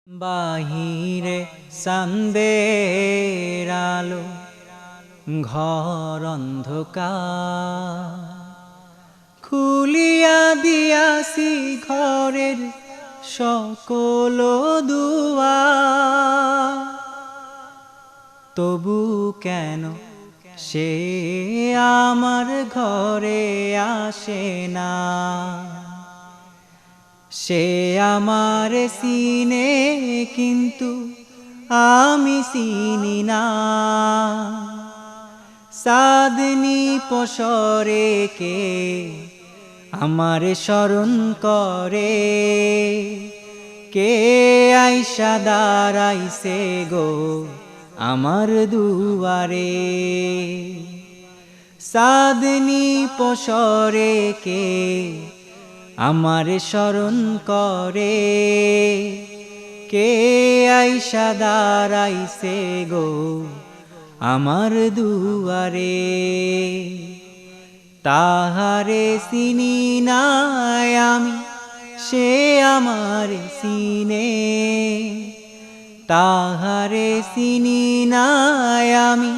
বাহিরে চাঁদের আলো, ঘর অন্ধকার। খুলিয়া দিয়াছি ঘরের সকল দুয়ার, তবু কেন সে আমার ঘরে আসে না। সে আমার চিনে কিন্তু আমি চিনি না। চাঁদনি পসরে কে আমার স্মরণ করে, কে আইসা দাঁড়াইছে গো আমার দুয়ারে। চাঁদনি পসরে কে আমার স্মরণ করে, কে আইসা দাঁড়াইছে গো আমার দুয়ারে। তাহারে চিনি নাই আমি, সে আমার চিনে। তাহারে চিনি নাই আমি,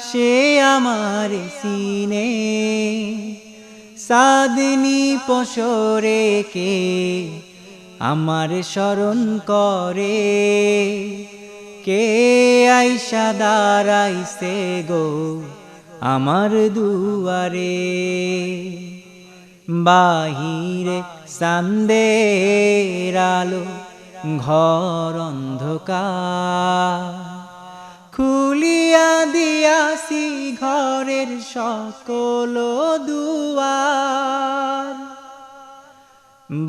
সে আমার চিনে। চাঁদনি পসরে কে আমার স্মরণ করে, কে আইসা দাঁড়াইছে গো আমার দুয়ারে। বাহিরে চাঁদের আলো, ঘর অন্ধকার। খুলিয়া দিয়াছি ঘরের সকল দুয়ার।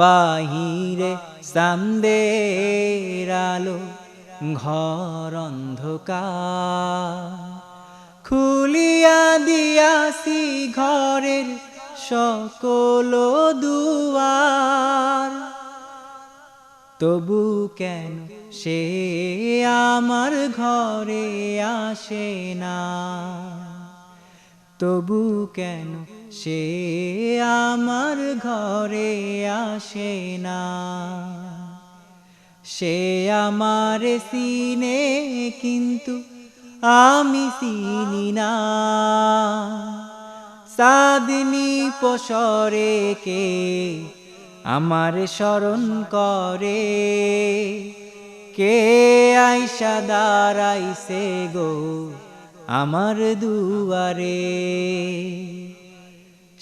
বাহিরে চাঁদের আলো, ঘর অন্ধকার। খুলিয়া দিয়াছি ঘরের সকল দুয়ার, তবু কেন সে আমার ঘরে আসে না। তবু কেন সে আমার ঘরে আসে না। সে আমার চিনে কিন্তু আমি চিনি না। চাঁদনি পসরে কে আমার স্মরণ করে, কে আইসা দাঁড়াইছে গো আমার দুয়ারে।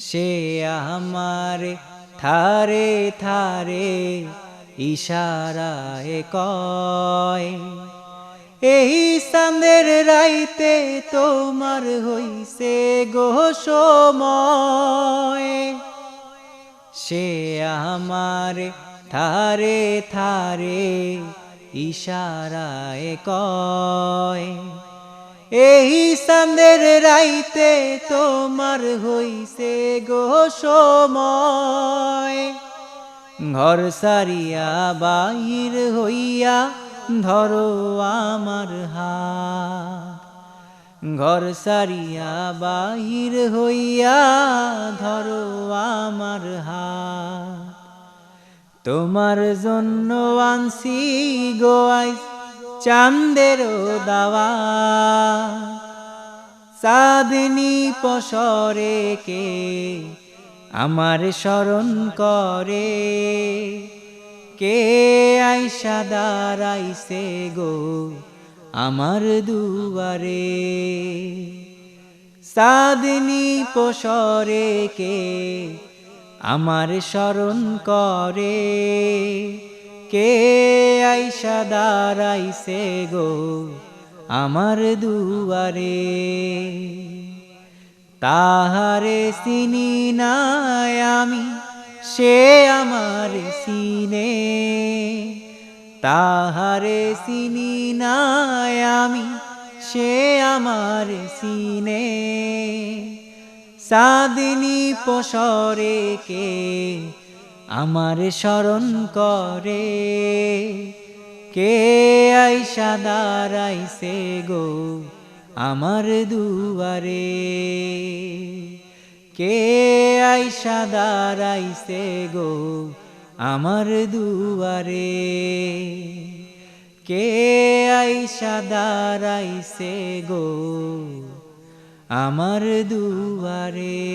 সে আমার থারে থারে ইশারায় কয়, এই চাঁদের রাইতে তোমার হইছে গো সময়। সে আমার থারে থারে ইশারায় কয়, এই চাঁদের রাইতে তোমার হইছে গো সময়। ঘর সারিয়া বাহির হইয়া ধরো আমার হাত। ঘর সারিয়া বাহির হইয়া ধরো আমার হাত। তোমার জন্য আনছি গো আইজ চাঁদের দাওয়াত। চাঁদনি পসরে কে আমার স্মরণ করে, কে আইসা দাঁড়াইছে গো আমার দুয়ারে। চাঁদনি পসরে কে আমার স্মরণ করে, কে আইসা দাঁড়াইছে গো আমার দুয়ারে। তাহারে চিনি নাই আমি, সে আমার চিনে। তাহারে চিনি নাই আমি, সে আমার চিনে। চাঁদনি পসরে কে আমার স্মরণ করে, কে আইসা দাঁড়াইছে গো আমার দুয়ারে। কে আইসা দাঁড়াইছে গো আমার দুয়ারে। কে আইসা দাঁড়াইছে গো আমার দুয়ারে।